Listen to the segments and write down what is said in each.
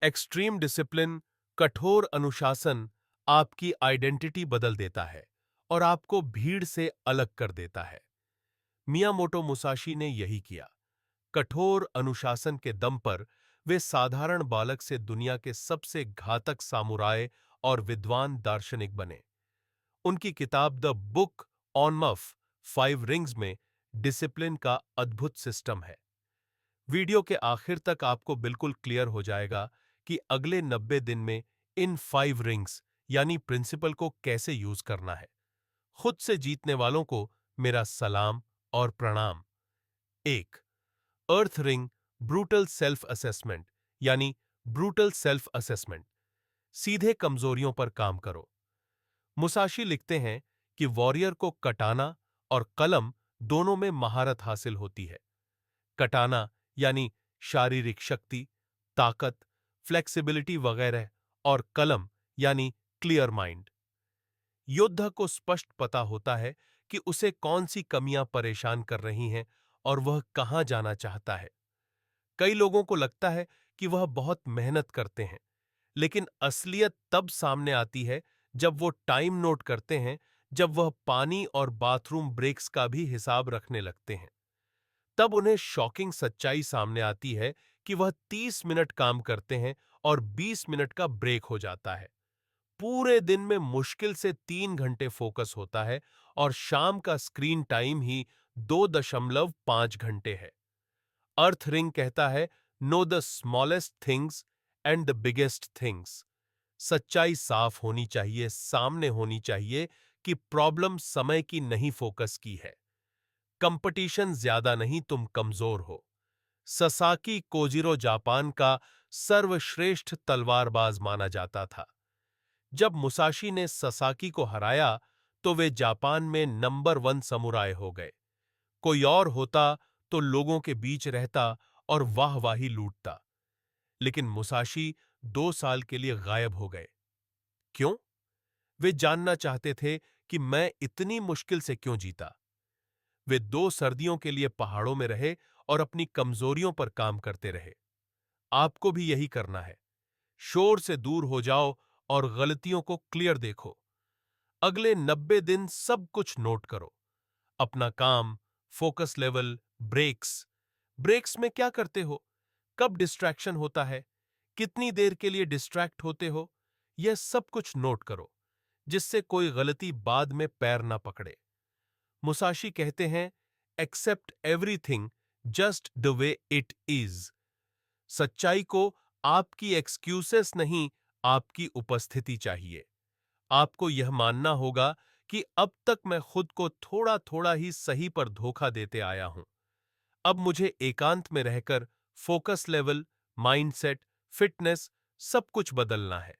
Extreme discipline, कठोर अनुशासन आपकी आइडेंटिटी बदल देता है और आपको भीड़ से अलग कर देता है। मियामोटो मुसाशी ने यही किया। कठोर अनुशासन के दम पर वे साधारण बालक से दुनिया के सबसे घातक सामुराई और विद्वान दार्शनिक बने। उनकी किताब the book on muff 5 rings में डिसिप्लिन का अद्भुत सिस्टम है। वीडियो के आखिर तक आपको बिल्कुल क्लियर हो जाएगा कि अगले 90 दिन में इन 5 रिंग्स यानी प्रिंसिपल को कैसे यूज करना है। खुद से जीतने वालों को मेरा सलाम और प्रणाम। 1. अर्थ रिंग ब्रूटल सेल्फ असेसमेंट यानी ब्रूटल सेल्फ असेसमेंट। सीधे कमजोरियों पर काम करो। मुसाशी लिखते हैं कि वॉरियर को कटाना और कलम दोनों में महारत हासिल होती है। कटाना यानी शारीरिक शक्ति, ताकत, फ्लेक्सिबिलिटी वगैरह, और कलम यानी क्लियर माइंड। योद्धा को स्पष्ट पता होता है कि उसे कौन सी कमियां परेशान कर रही हैं और वह कहां जाना चाहता है। कई लोगों को लगता है कि वह बहुत मेहनत करते हैं, लेकिन असलियत तब सामने आती है जब वो टाइम नोट करते हैं, जब वह पानी और बाथरूम ब्रेक्स का भी हिसाब रखने लगते हैं। तब उन्हें शॉकिंग सच्चाई सामने आती है कि वह 30 मिनट काम करते हैं और 20 मिनट का ब्रेक हो जाता है। पूरे दिन में मुश्किल से 3 घंटे फोकस होता है और शाम का स्क्रीन टाइम ही 2.5 घंटे है। अर्थ रिंग कहता है, know the smallest things and the biggest things. सच्चाई साफ होनी चाहिए, सामने होनी चाहिए कि प्रॉब्लम समय की नहीं, फोकस की है। कंपटीशन ज्यादा नहीं, तुम कमजोर हो। ससाकी कोजिरो जापान का सर्वश्रेष्ठ तलवारबाज माना जाता था। जब मुसाशी ने ससाकी को हराया तो वे जापान में नंबर 1 समुराय हो गए। कोई और होता तो लोगों के बीच रहता और वाहवाही लूटता। लेकिन मुसाशी 2 साल के लिए गायब हो गए। क्यों? वे जानना चाहते थे कि मैं इतनी मुश्किल से क्यों जीता। वे 2 सर्दियों के लिए पहाड़ों में रहे और अपनी कमजोरियों पर काम करते रहे। आपको भी यही करना है। शोर से दूर हो जाओ और गलतियों को क्लियर देखो। अगले 90 दिन सब कुछ नोट करो। अपना काम, फोकस लेवल, ब्रेक्स। ब्रेक्स में क्या करते हो? कब डिस्ट्रैक्शन होता है? कितनी देर के लिए डिस्ट्रैक्ट होते हो? यह सब कुछ नोट करो, जिससे कोई गलती बाद में पैर ना पकड़े। मुसाशी कहते हैं, accept everything just the way it is. सच्चाई को आपकी एक्सक्यूसेस नहीं, आपकी उपस्थिति चाहिए। आपको यह मानना होगा कि अब तक मैं खुद को थोड़ा थोड़ा ही सही पर धोखा देते आया हूं। अब मुझे एकांत में रहकर फोकस लेवल, माइंडसेट, फिटनेस सब कुछ बदलना है।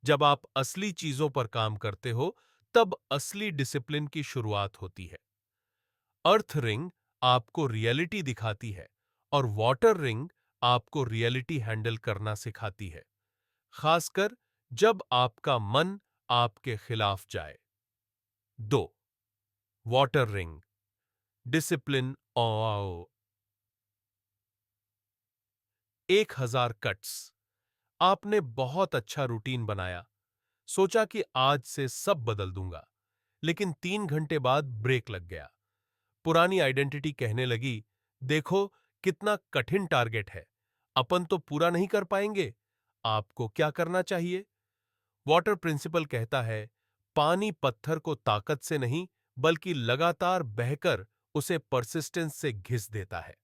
जब आप असली चीजों पर काम करते हो, तब असली डिसिप्लिन की शुरुआत होती है। अर्थ रिंग आपको रियलिटी दिखाती है और वाटर रिंग आपको रियलिटी हैंडल करना सिखाती है, खासकर जब आपका मन आपके खिलाफ जाए। 2. वाटर रिंग डिसिप्लिन आओ। 1000 कट्स। आपने बहुत अच्छा रूटीन बनाया, सोचा कि आज से सब बदल दूंगा, लेकिन 3 घंटे बाद ब्रेक लग गया। पुरानी आइडेंटिटी कहने लगी, देखो कितना कठिन टारगेट है, अपन तो पूरा नहीं कर पाएंगे। आपको क्या करना चाहिए? वाटर प्रिंसिपल कहता है, पानी पत्थर को ताकत से नहीं बल्कि लगातार बहकर उसे परसिस्टेंस से घिस देता है।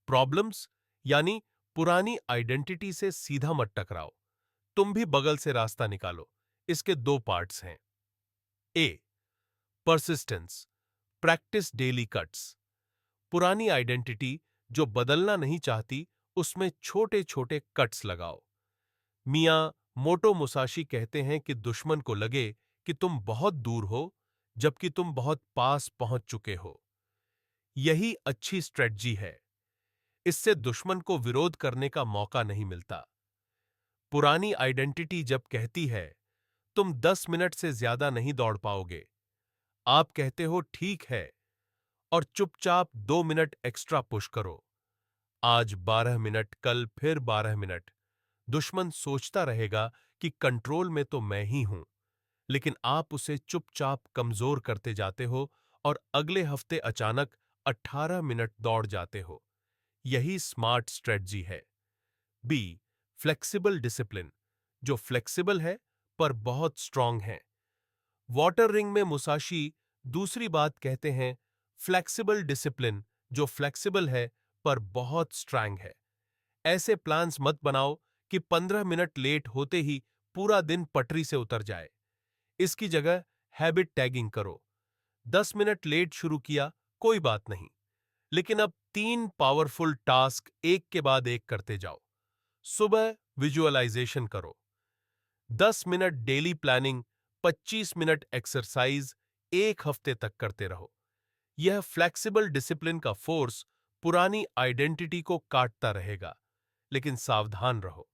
प्रॉब्लम्स यानी पुरानी आइडेंटिटी से सीधा मत टकराओ, तुम भी बगल से रास्ता निकालो। इसके 2 पार्ट्स हैं। A. Persistence, practice daily cuts. पुरानी आइडेंटिटी जो बदलना नहीं चाहती, उसमें छोटे छोटे कट्स लगाओ। मियां मोटो मुसाशी कहते हैं कि दुश्मन को लगे कि तुम बहुत दूर हो, जबकि तुम बहुत पास पहुंच चुके हो। यही अच्छी स्ट्रेटजी है। इससे दुश्मन को विरोध करने का मौका नहीं मिलता। पुरानी आइडेंटिटी जब कहती है, तुम 10 मिनट से ज्यादा नहीं दौड़ पाओगे, आप कहते हो ठीक है और चुपचाप 2 मिनट एक्स्ट्रा पुश करो। आज 12 मिनट, कल फिर 12 मिनट। दुश्मन सोचता रहेगा कि कंट्रोल में तो मैं ही हूं, लेकिन आप उसे चुपचाप कमजोर करते जाते हो और अगले हफ्ते अचानक 18 मिनट दौड़ जाते हो। यही स्मार्ट स्ट्रेटजी है। बी, फ्लेक्सिबल डिसिप्लिन, जो फ्लेक्सिबल है पर बहुत स्ट्रांग है। वाटर रिंग में मुसाशी दूसरी बात कहते हैं, फ्लेक्सिबल डिसिप्लिन, जो फ्लेक्सिबल है पर बहुत स्ट्रांग है। ऐसे प्लान्स मत बनाओ कि 15 मिनट लेट होते ही पूरा दिन पटरी से उतर जाए। इसकी जगह हैबिट टैगिंग करो। 10 मिनट लेट शुरू किया, कोई बात नहीं, लेकिन अब 3 पावरफुल टास्क एक के बाद एक करते जाओ। सुबह विजुअलाइजेशन करो, 10 minute daily planning, 25 minute exercise, एक हफ्ते तक करते रहो। यह फ्लेक्सिबल डिसिप्लिन का फोर्स पुरानी आइडेंटिटी को काटता रहेगा, लेकिन सावधान रहो।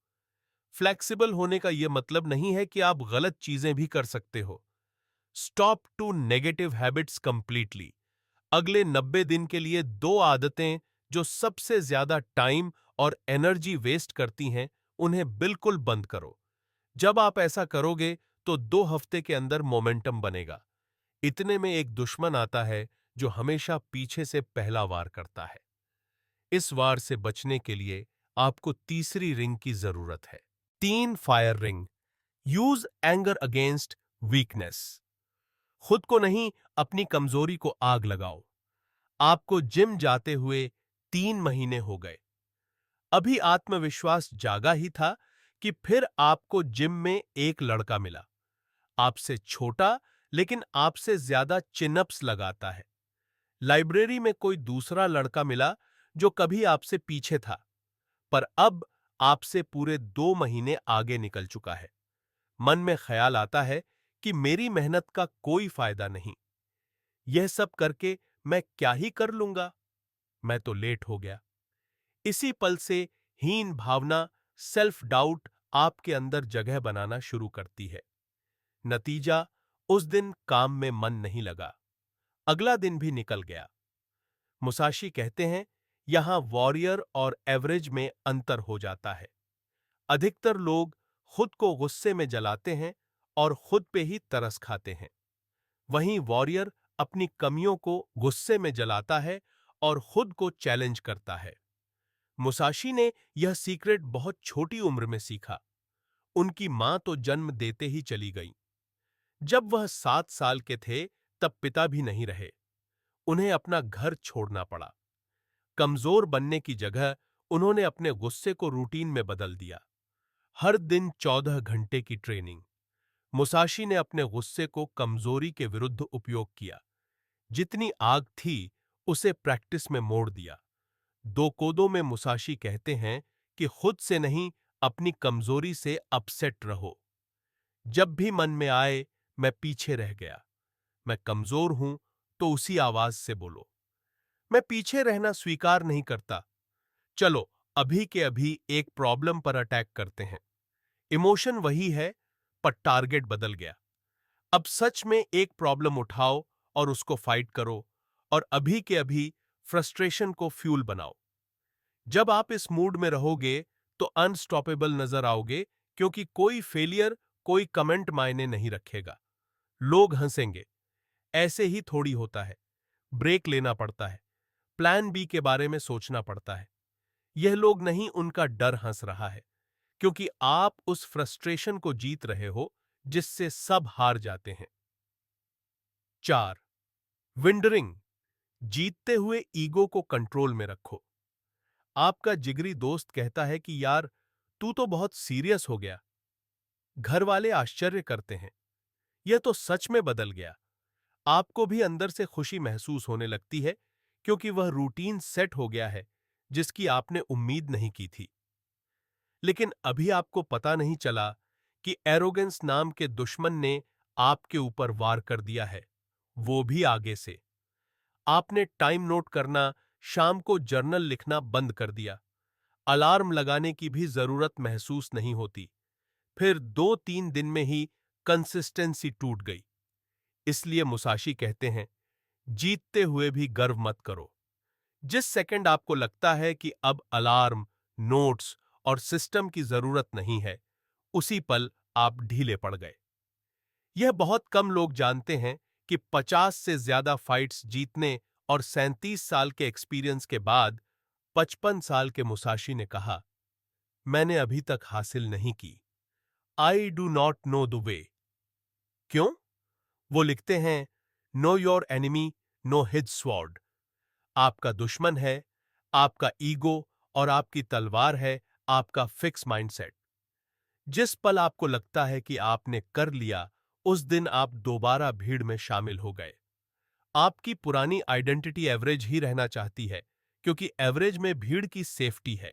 फ्लेक्सिबल होने का यह मतलब नहीं है कि आप गलत चीजें भी कर सकते हो। Stop two negative habits completely. अगले 90 दिन के लिए 2 आदतें जो सबसे ज्यादा टाइम और एनर्जी वेस्ट करती हैं, उन्हें बिल्कुल बंद करो। जब आप ऐसा करोगे तो 2 हफ्ते के अंदर मोमेंटम बनेगा। इतने में एक दुश्मन आता है जो हमेशा पीछे से पहला वार करता है। इस वार से बचने के लिए आपको तीसरी रिंग की जरूरत है। 3 fire ring. Use anger against weakness. खुद को नहीं, अपनी कमजोरी को आग लगाओ। आपको जिम जाते हुए 3 महीने हो गए। अभी आत्मविश्वास जागा ही था कि फिर आपको जिम में एक लड़का मिला, आपसे छोटा लेकिन आपसे ज्यादा चिनअप्स लगाता है। लाइब्रेरी में कोई दूसरा लड़का मिला जो कभी आपसे पीछे था, पर अब आपसे पूरे 2 महीने आगे निकल चुका है। मन में ख्याल आता है कि मेरी मेहनत का कोई फायदा नहीं, यह सब करके मैं क्या ही कर लूंगा, मैं तो लेट हो गया। इसी पल से हीन भावना, सेल्फ डाउट आपके अंदर जगह बनाना शुरू करती है। नतीजा, उस दिन काम में मन नहीं लगा, अगला दिन भी निकल गया। मुसाशी कहते हैं, यहां वॉरियर और एवरेज में अंतर हो जाता है। अधिकतर लोग खुद को गुस्से में जलाते हैं और खुद पे ही तरस खाते हैं। वहीं वॉरियर अपनी कमियों को गुस्से में जलाता है और खुद को चैलेंज करता है। मुसाशी ने यह सीक्रेट बहुत छोटी उम्र में सीखा। उनकी मां तो जन्म देते ही चली गई। जब वह 7 साल के थे, तब पिता भी नहीं रहे। उन्हें अपना घर छोड़ना पड़ा। कमजोर बनने की जगह उन्होंने अपने गुस्से को रूटीन में बदल दिया। हर दिन 14 घंटे की ट्रेनिंग। मुसाशी ने अपने गुस्से को कमजोरी के विरुद्ध उपयोग किया। जितनी आग थी, उसे प्रैक्टिस में मोड़ दिया। 2 कोदों में मुसाशी कहते हैं कि खुद से नहीं, अपनी कमजोरी से अपसेट रहो। जब भी मन में आए, मैं पीछे रह गया, मैं कमजोर हूं, तो उसी आवाज से बोलो, मैं पीछे रहना स्वीकार नहीं करता। चलो अभी के अभी एक प्रॉब्लम पर अटैक करते हैं। इमोशन वही है, पर टारगेट बदल गया। अब सच में एक प्रॉब्लम उठाओ और उसको फाइट करो, और अभी के अभी फ्रस्ट्रेशन को फ्यूल बनाओ। जब आप इस मूड में रहोगे तो अनस्टॉपेबल नजर आओगे, क्योंकि कोई फेलियर, कोई कमेंट मायने नहीं रखेगा। लोग हंसेंगे, ऐसे ही थोड़ी होता है। ब्रेक लेना पड़ता है, प्लान बी के बारे में सोचना पड़ता है। यह लोग नहीं, उनका डर हंस रहा है, क्योंकि आप उस फ्रस्ट्रेशन को जीत रहे हो जिससे सब हार जाते हैं। 4. विंडरिंग। जीतते हुए ईगो को कंट्रोल में रखो। आपका जिगरी दोस्त कहता है कि यार, तू तो बहुत सीरियस हो गया। घर वाले आश्चर्य करते हैं, यह तो सच में बदल गया। आपको भी अंदर से खुशी महसूस होने लगती है, क्योंकि वह रूटीन सेट हो गया है जिसकी आपने उम्मीद नहीं की थी। लेकिन अभी आपको पता नहीं चला कि एरोगेंस नाम के दुश्मन ने आपके ऊपर वार कर दिया है, वो भी आगे से। आपने टाइम नोट करना, शाम को जर्नल लिखना बंद कर दिया। अलार्म लगाने की भी जरूरत महसूस नहीं होती। फिर 2-3 दिन में ही कंसिस्टेंसी टूट गई। इसलिए मुसाशी कहते हैं, जीतते हुए भी गर्व मत करो। जिस सेकंड आपको लगता है कि अब अलार्म, नोट्स और सिस्टम की जरूरत नहीं है, उसी पल आप ढीले पड़ गए। यह बहुत कम लोग जानते हैं कि 50 से ज्यादा फाइट्स जीतने और 37 साल के एक्सपीरियंस के बाद 55 साल के मुसाशी ने कहा, मैंने अभी तक हासिल नहीं की। I do not know the way. क्यों? वो लिखते हैं, know your enemy, know his sword. आपका दुश्मन है आपका ईगो और आपकी तलवार है आपका फिक्स माइंडसेट। जिस पल आपको लगता है कि आपने कर लिया, उस दिन आप दोबारा भीड़ में शामिल हो गए। आपकी पुरानी आइडेंटिटी एवरेज ही रहना चाहती है, क्योंकि एवरेज में भीड़ की सेफ्टी है।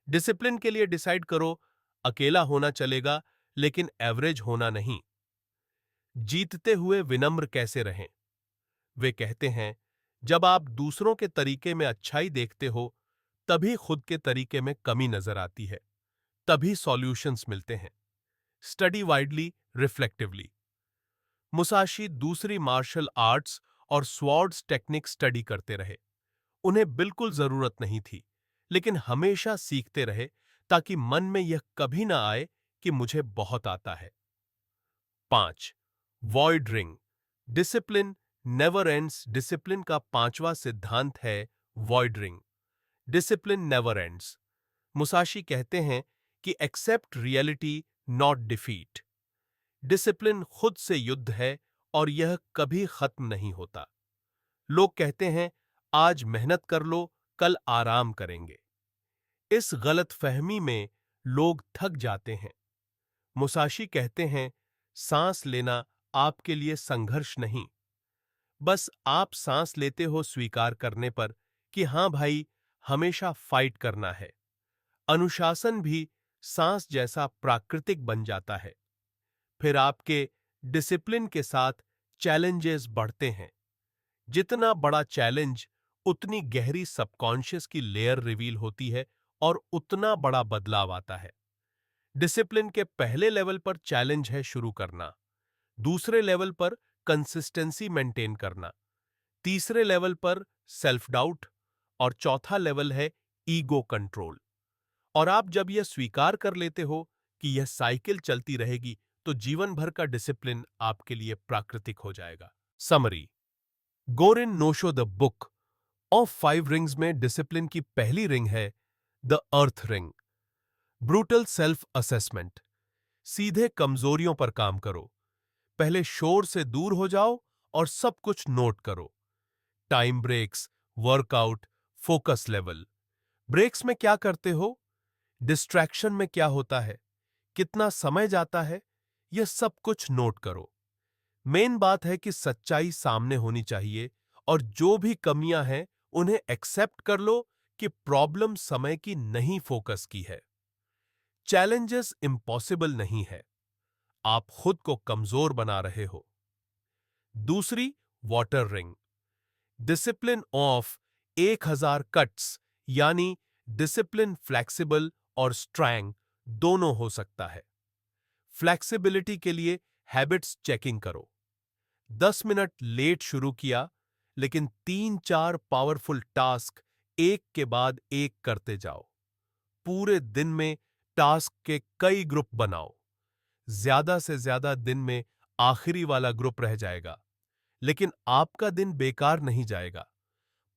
डिसिप्लिन के लिए डिसाइड करो, अकेला होना चलेगा, लेकिन एवरेज होना नहीं। जीतते हुए विनम्र कैसे रहें? वे कहते हैं, जब आप दूसरों के तरीके में अच्छाई देखते हो, तभी खुद के तरीके में कमी नजर आती है, तभी सॉल्यूशंस मिलते हैं। Study widely, रिफ्लेक्टिवली। मुसाशी दूसरी मार्शल आर्ट्स और स्वॉर्ड्स टेक्निक स्टडी करते रहे। उन्हें बिल्कुल जरूरत नहीं थी, लेकिन हमेशा सीखते रहे, ताकि मन में यह कभी ना आए कि मुझे बहुत आता है। 5. Void ring. Discipline never ends. Discipline का पांचवा सिद्धांत है void ring. Discipline never ends. Musashi कहते हैं कि accept reality, not defeat. Discipline खुद से युद्ध है और यह कभी खत्म नहीं होता। लोग कहते हैं, आज मेहनत कर लो, कल आराम करेंगे। इस गलत फहमी में लोग थक जाते हैं। मुसाशी कहते हैं, सांस लेना आपके लिए संघर्ष नहीं, बस आप सांस लेते हो स्वीकार करने पर कि हां भाई, हमेशा फाइट करना है। अनुशासन भी सांस जैसा प्राकृतिक बन जाता है। फिर आपके डिसिप्लिन के साथ चैलेंजेस बढ़ते हैं। जितना बड़ा चैलेंज, उतनी गहरी सबकॉन्शियस की लेयर रिवील होती है और उतना बड़ा बदलाव आता है। डिसिप्लिन के पहले लेवल पर चैलेंज है शुरू करना, दूसरे लेवल पर कंसिस्टेंसी मेंटेन करना, तीसरे लेवल पर सेल्फ डाउट और चौथा लेवल है ईगो कंट्रोल। और आप जब यह स्वीकार कर लेते हो कि यह साइकिल चलती रहेगी, तो जीवन भर का डिसिप्लिन आपके लिए प्राकृतिक हो जाएगा। Summary. Gorin no Sho the book of 5 rings में डिसिप्लिन की पहली रिंग है the earth ring. Brutal self assessment. सीधे कमजोरियों पर काम करो। पहले शोर से दूर हो जाओ और सब कुछ नोट करो। Time breaks, workout, focus level. Breaks में क्या करते हो? डिस्ट्रैक्शन में क्या होता है? कितना समय जाता है? यह सब कुछ नोट करो। मेन बात है कि सच्चाई सामने होनी चाहिए, और जो भी कमियां हैं उन्हें एक्सेप्ट कर लो कि प्रॉब्लम समय की नहीं, फोकस की है। चैलेंजेस इम्पॉसिबल नहीं है, आप खुद को कमजोर बना रहे हो। दूसरी, water ring. Discipline of 1000 cuts, यानी डिसिप्लिन फ्लेक्सिबल और स्ट्रैंग दोनों हो सकता है। फ्लेक्सिबिलिटी के लिए हैबिट्स चेकिंग करो। 10 मिनट लेट शुरू किया, लेकिन 3-4 पावरफुल टास्क एक के बाद एक करते जाओ। पूरे दिन में टास्क के कई ग्रुप बनाओ। ज्यादा से ज्यादा दिन में आखिरी वाला ग्रुप रह जाएगा, लेकिन आपका दिन बेकार नहीं जाएगा।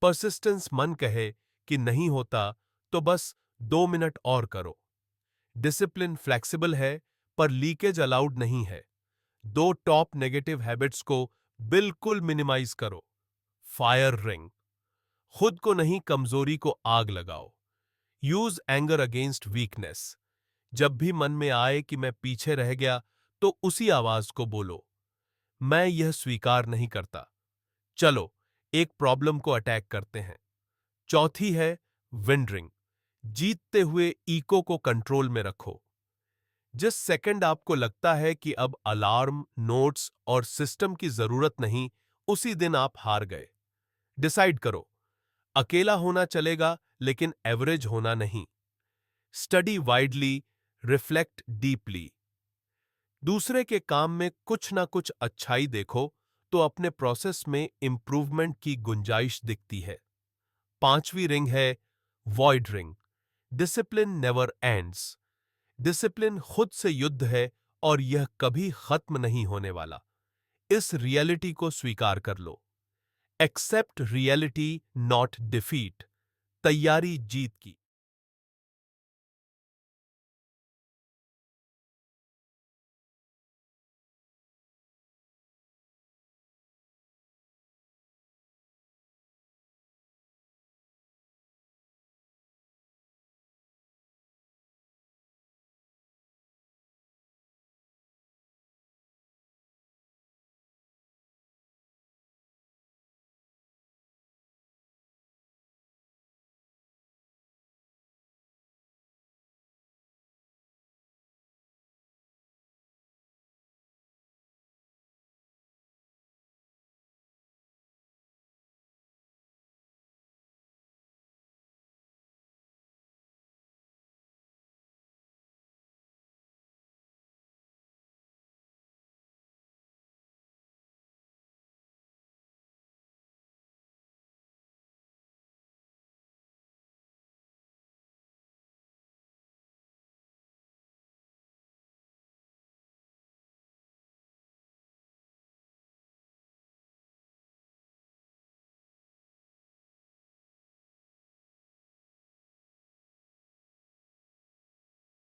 परसिस्टेंस मन कहे कि नहीं होता, तो बस 2 मिनट और करो। डिसिप्लिन फ्लेक्सिबल है, पर लीकेज अलाउड नहीं है। 2 टॉप नेगेटिव हैबिट्स को बिल्कुल मिनिमाइज करो। Fire ring. खुद को नहीं, कमजोरी को आग लगाओ। Use anger against weakness. जब भी मन में आए कि मैं पीछे रह गया, तो उसी आवाज को बोलो, मैं यह स्वीकार नहीं करता। चलो एक प्रॉब्लम को अटैक करते हैं। चौथी है विंड रिंग। जीतते हुए ईको को कंट्रोल में रखो। जिस सेकंड आपको लगता है कि अब अलार्म, नोट्स और सिस्टम की जरूरत नहीं, उसी दिन आप हार गए। डिसाइड करो, अकेला होना चलेगा, लेकिन एवरेज होना नहीं। Study widely, reflect deeply. दूसरे के काम में कुछ ना कुछ अच्छाई देखो, तो अपने प्रोसेस में इंप्रूवमेंट की गुंजाइश दिखती है। पांचवी रिंग है void ring. Discipline never ends. Discipline खुद से युद्ध है और यह कभी खत्म नहीं होने वाला। इस रियलिटी को स्वीकार कर लो। Accept reality not defeat. तैयारी जीत की।